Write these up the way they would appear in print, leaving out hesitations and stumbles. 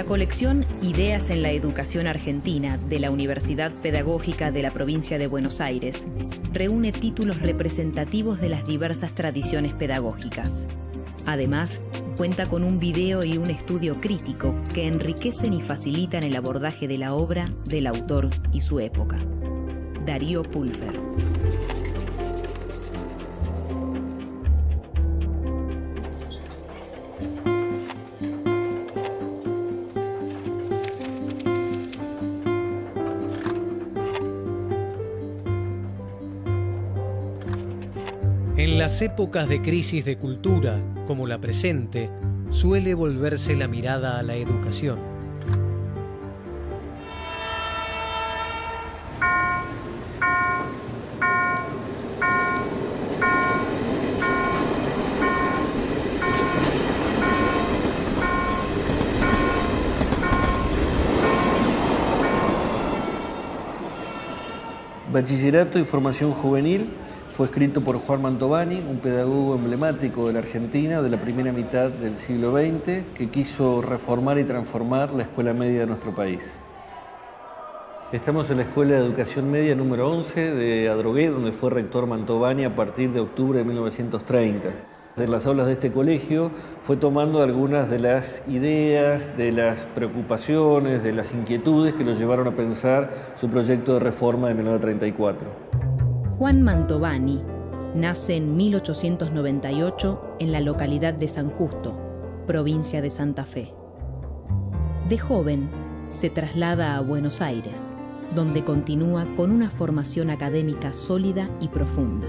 La colección Ideas en la Educación Argentina de la Universidad Pedagógica de la Provincia de Buenos Aires reúne títulos representativos de las diversas tradiciones pedagógicas. Además, cuenta con un video y un estudio crítico que enriquecen y facilitan el abordaje de la obra, del autor y su época. Darío Pulfer. En las épocas de crisis de cultura, como la presente, suele volverse la mirada a la educación. Bachillerato y Formación Juvenil fue escrito por Juan Mantovani, un pedagogo emblemático de la Argentina de la primera mitad del siglo XX, que quiso reformar y transformar la escuela media de nuestro país. Estamos en la Escuela de Educación Media número 11 de Adrogué, donde fue rector Mantovani a partir de octubre de 1930. En las aulas de este colegio fue tomando algunas de las ideas, de las preocupaciones, de las inquietudes que lo llevaron a pensar su proyecto de reforma de 1934. Juan Mantovani nace en 1898 en la localidad de San Justo, provincia de Santa Fe. De joven, se traslada a Buenos Aires, donde continúa con una formación académica sólida y profunda.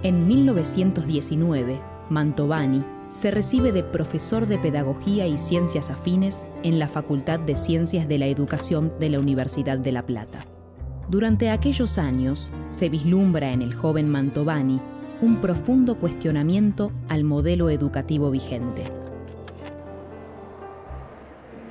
En 1919, Mantovani se recibe de profesor de Pedagogía y Ciencias Afines en la Facultad de Ciencias de la Educación de la Universidad de La Plata. Durante aquellos años, se vislumbra en el joven Mantovani un profundo cuestionamiento al modelo educativo vigente.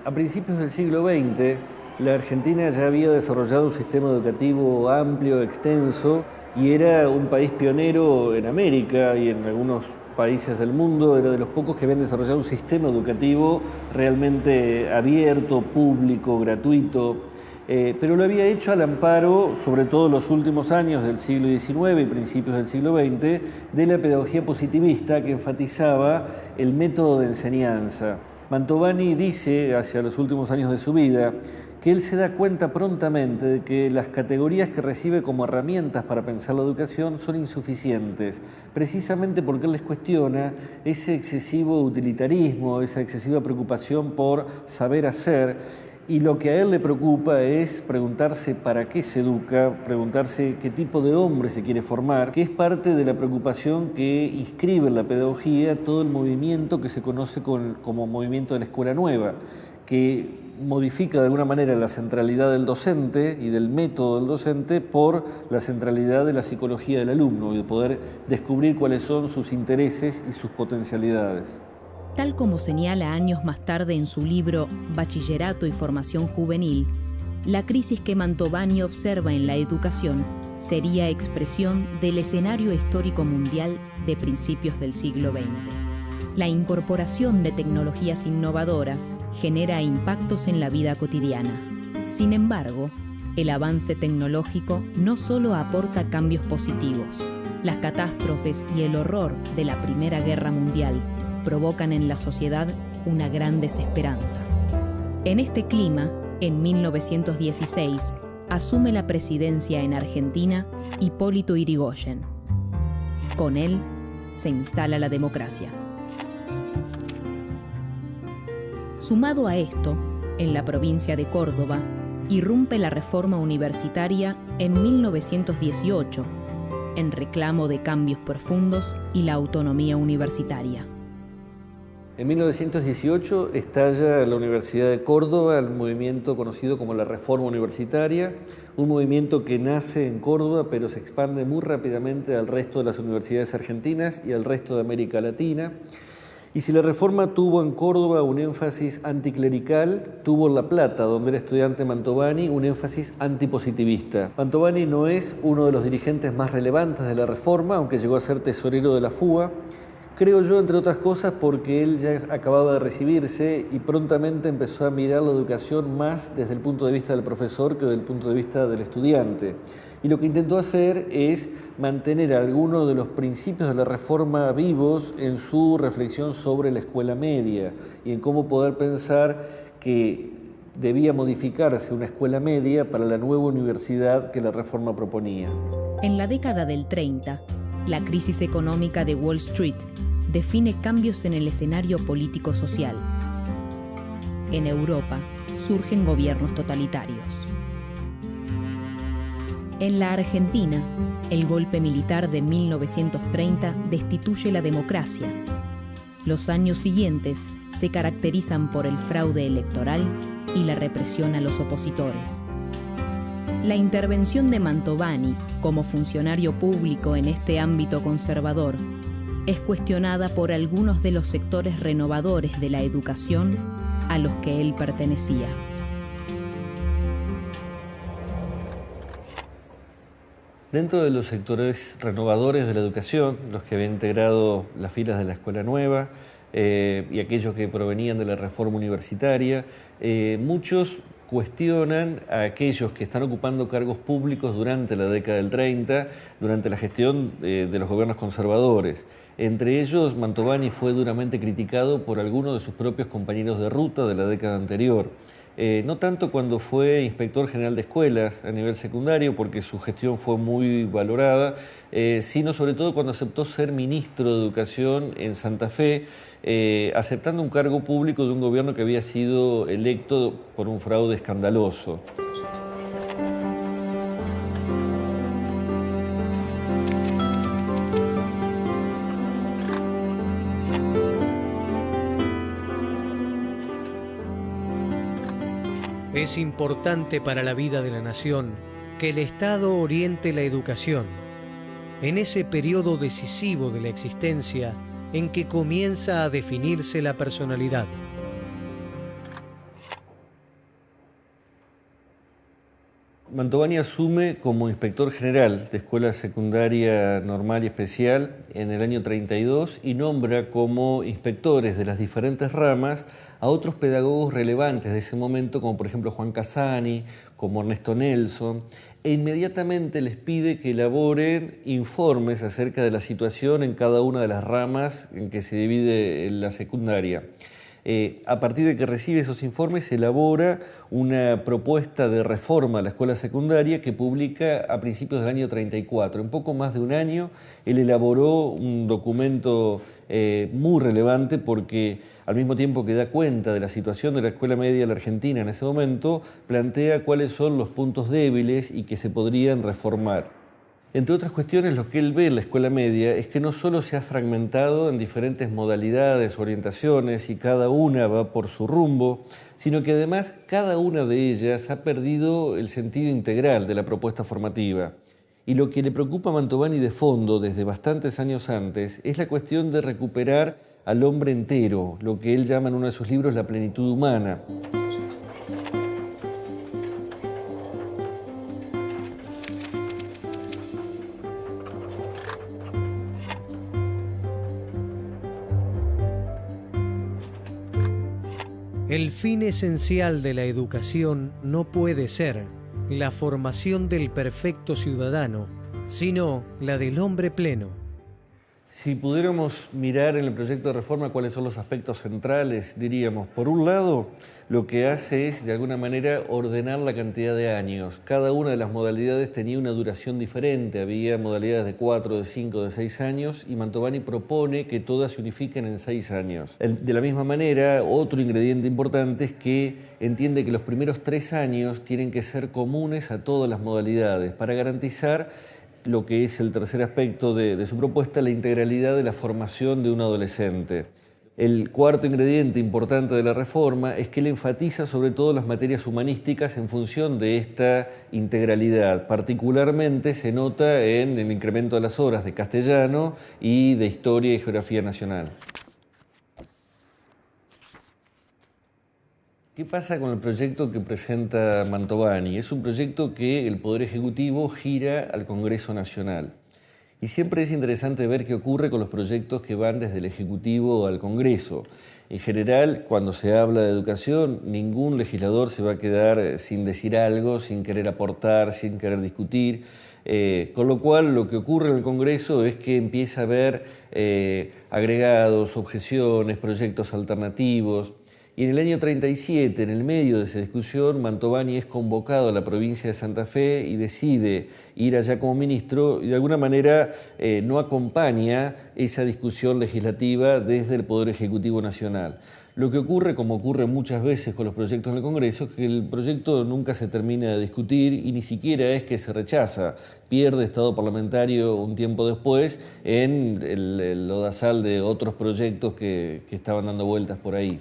A principios del siglo XX, la Argentina ya había desarrollado un sistema educativo amplio, extenso, y era un país pionero en América y en algunos países del mundo. Era de los pocos que habían desarrollado un sistema educativo realmente abierto, público, gratuito. Pero lo había hecho al amparo, sobre todo en los últimos años del siglo XIX y principios del siglo XX, de la pedagogía positivista que enfatizaba el método de enseñanza. Mantovani dice, hacia los últimos años de su vida, que él se da cuenta prontamente de que las categorías que recibe como herramientas para pensar la educación son insuficientes, precisamente porque él les cuestiona ese excesivo utilitarismo, esa excesiva preocupación por saber hacer. Y lo que a él le preocupa es preguntarse para qué se educa, preguntarse qué tipo de hombre se quiere formar, que es parte de la preocupación que inscribe en la pedagogía todo el movimiento que se conoce como movimiento de la escuela nueva, que modifica de alguna manera la centralidad del docente y del método del docente por la centralidad de la psicología del alumno y de poder descubrir cuáles son sus intereses y sus potencialidades. Tal como señala años más tarde en su libro Bachillerato y Formación Juvenil, la crisis que Mantovani observa en la educación sería expresión del escenario histórico mundial de principios del siglo XX. La incorporación de tecnologías innovadoras genera impactos en la vida cotidiana. Sin embargo, el avance tecnológico no solo aporta cambios positivos. Las catástrofes y el horror de la Primera Guerra Mundial provocan en la sociedad una gran desesperanza. En este clima, en 1916, asume la presidencia en Argentina Hipólito Yrigoyen. Con él se instala la democracia. Sumado a esto, en la provincia de Córdoba, irrumpe la reforma universitaria en 1918, en reclamo de cambios profundos y la autonomía universitaria. En 1918 estalla en la Universidad de Córdoba el movimiento conocido como la Reforma Universitaria, un movimiento que nace en Córdoba pero se expande muy rápidamente al resto de las universidades argentinas y al resto de América Latina. Y si la reforma tuvo en Córdoba un énfasis anticlerical, tuvo en La Plata, donde era estudiante Mantovani, un énfasis antipositivista. Mantovani no es uno de los dirigentes más relevantes de la reforma, aunque llegó a ser tesorero de la FUA, Creo yo, entre otras cosas, porque él ya acababa de recibirse y prontamente empezó a mirar la educación más desde el punto de vista del profesor que desde el punto de vista del estudiante. Y lo que intentó hacer es mantener algunos de los principios de la reforma vivos en su reflexión sobre la escuela media y en cómo poder pensar que debía modificarse una escuela media para la nueva universidad que la reforma proponía. En la década del 30, la crisis económica de Wall Street define cambios en el escenario político-social. En Europa surgen gobiernos totalitarios. En la Argentina, el golpe militar de 1930 destituye la democracia. Los años siguientes se caracterizan por el fraude electoral y la represión a los opositores. La intervención de Mantovani como funcionario público en este ámbito conservador es cuestionada por algunos de los sectores renovadores de la educación a los que él pertenecía. Dentro de los sectores renovadores de la educación, los que habían integrado las filas de la Escuela Nueva y aquellos que provenían de la reforma universitaria, muchos cuestionan a aquellos que están ocupando cargos públicos durante la década del 30, durante la gestión de los gobiernos conservadores. Entre ellos, Mantovani fue duramente criticado por algunos de sus propios compañeros de ruta de la década anterior. No tanto cuando fue inspector general de escuelas a nivel secundario, porque su gestión fue muy valorada, sino sobre todo cuando aceptó ser ministro de Educación en Santa Fe, aceptando un cargo público de un gobierno que había sido electo por un fraude escandaloso. Es importante para la vida de la nación que el Estado oriente la educación en ese periodo decisivo de la existencia en que comienza a definirse la personalidad. Mantovani asume como inspector general de Escuela Secundaria Normal y Especial en el año 32 y nombra como inspectores de las diferentes ramas a otros pedagogos relevantes de ese momento, como por ejemplo Juan Casani, como Ernesto Nelson, e inmediatamente les pide que elaboren informes acerca de la situación en cada una de las ramas en que se divide la secundaria. A partir de que recibe esos informes, se elabora una propuesta de reforma a la escuela secundaria que publica a principios del año 34. En poco más de un año, él elaboró un documento muy relevante porque al mismo tiempo que da cuenta de la situación de la escuela media de la Argentina en ese momento, plantea cuáles son los puntos débiles y que se podrían reformar. Entre otras cuestiones, lo que él ve en la escuela media es que no solo se ha fragmentado en diferentes modalidades, orientaciones, y cada una va por su rumbo, sino que además cada una de ellas ha perdido el sentido integral de la propuesta formativa. Y lo que le preocupa a Mantovani de fondo desde bastantes años antes es la cuestión de recuperar al hombre entero, lo que él llama en uno de sus libros la plenitud humana. El fin esencial de la educación no puede ser la formación del perfecto ciudadano, sino la del hombre pleno. Si pudiéramos mirar en el proyecto de reforma cuáles son los aspectos centrales, diríamos, por un lado, lo que hace es, de alguna manera, ordenar la cantidad de años. Cada una de las modalidades tenía una duración diferente, había modalidades de 4, de 5, de 6 años, y Mantovani propone que todas se unifiquen en 6 años. De la misma manera, otro ingrediente importante es que entiende que los primeros 3 años tienen que ser comunes a todas las modalidades para garantizar lo que es el tercer aspecto de su propuesta, la integralidad de la formación de un adolescente. El cuarto ingrediente importante de la reforma es que él enfatiza sobre todo las materias humanísticas en función de esta integralidad. Particularmente se nota en el incremento de las horas de castellano y de historia y geografía nacional. ¿Qué pasa con el proyecto que presenta Mantovani? Es un proyecto que el Poder Ejecutivo gira al Congreso Nacional. Y siempre es interesante ver qué ocurre con los proyectos que van desde el Ejecutivo al Congreso. En general, cuando se habla de educación, ningún legislador se va a quedar sin decir algo, sin querer aportar, sin querer discutir. Con lo cual, lo que ocurre en el Congreso es que empieza a haber agregados, objeciones, proyectos alternativos. Y en el año 37, en el medio de esa discusión, Mantovani es convocado a la provincia de Santa Fe y decide ir allá como ministro y de alguna manera no acompaña esa discusión legislativa desde el Poder Ejecutivo Nacional. Lo que ocurre, como ocurre muchas veces con los proyectos en el Congreso, es que el proyecto nunca se termina de discutir y ni siquiera es que se rechaza. Pierde estado parlamentario un tiempo después en el lodazal de otros proyectos que estaban dando vueltas por ahí.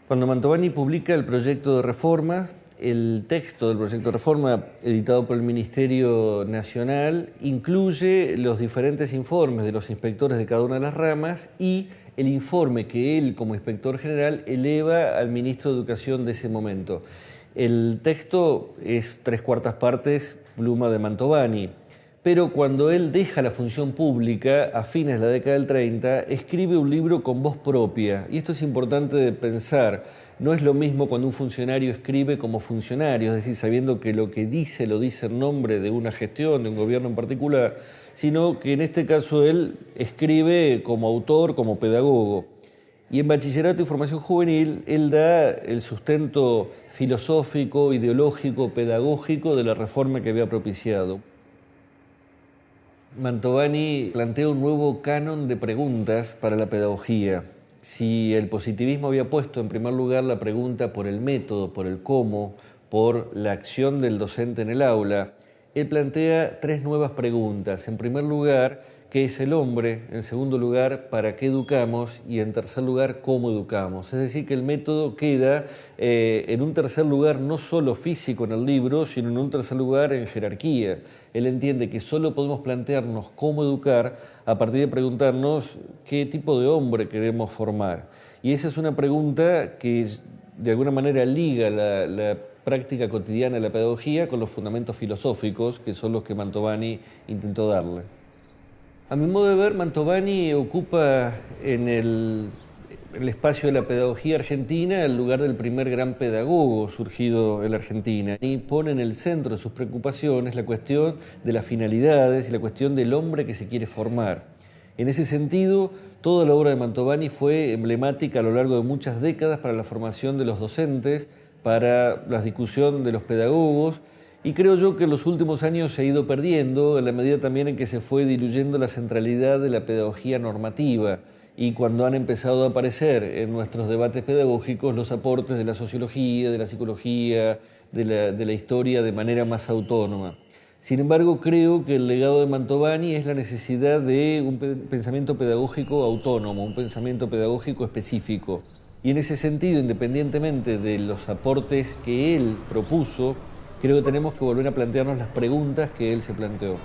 Cuando Mantovani publica el proyecto de reforma, el texto del proyecto de reforma editado por el Ministerio Nacional incluye los diferentes informes de los inspectores de cada una de las ramas y el informe que él, como inspector general, eleva al ministro de Educación de ese momento. El texto es 3/4 partes pluma de Mantovani. Pero cuando él deja la función pública, a fines de la década del 30, escribe un libro con voz propia. Y esto es importante de pensar. No es lo mismo cuando un funcionario escribe como funcionario, es decir, sabiendo que lo que dice lo dice en nombre de una gestión, de un gobierno en particular, sino que en este caso él escribe como autor, como pedagogo. Y en Bachillerato y Formación Juvenil, él da el sustento filosófico, ideológico, pedagógico de la reforma que había propiciado. Mantovani plantea un nuevo canon de preguntas para la pedagogía. Si el positivismo había puesto en primer lugar la pregunta por el método, por el cómo, por la acción del docente en el aula, él plantea 3 nuevas preguntas. En primer lugar, ¿qué es el hombre? En segundo lugar, ¿para qué educamos? Y en tercer lugar, ¿cómo educamos? Es decir, que el método queda en un tercer lugar no solo físico en el libro, sino en un tercer lugar en jerarquía. Él entiende que solo podemos plantearnos cómo educar a partir de preguntarnos qué tipo de hombre queremos formar. Y esa es una pregunta que de alguna manera liga la práctica cotidiana de la pedagogía con los fundamentos filosóficos, que son los que Mantovani intentó darle. A mi modo de ver, Mantovani ocupa en el espacio de la pedagogía argentina el lugar del primer gran pedagogo surgido en la Argentina y pone en el centro de sus preocupaciones la cuestión de las finalidades y la cuestión del hombre que se quiere formar. En ese sentido, toda la obra de Mantovani fue emblemática a lo largo de muchas décadas para la formación de los docentes, para la discusión de los pedagogos. Y creo yo que en los últimos años se ha ido perdiendo en la medida también en que se fue diluyendo la centralidad de la pedagogía normativa y cuando han empezado a aparecer en nuestros debates pedagógicos los aportes de la sociología, de la psicología, de la historia de manera más autónoma. Sin embargo, creo que el legado de Mantovani es la necesidad de un pensamiento pedagógico autónomo, un pensamiento pedagógico específico. Y en ese sentido, independientemente de los aportes que él propuso, creo que tenemos que volver a plantearnos las preguntas que él se planteó.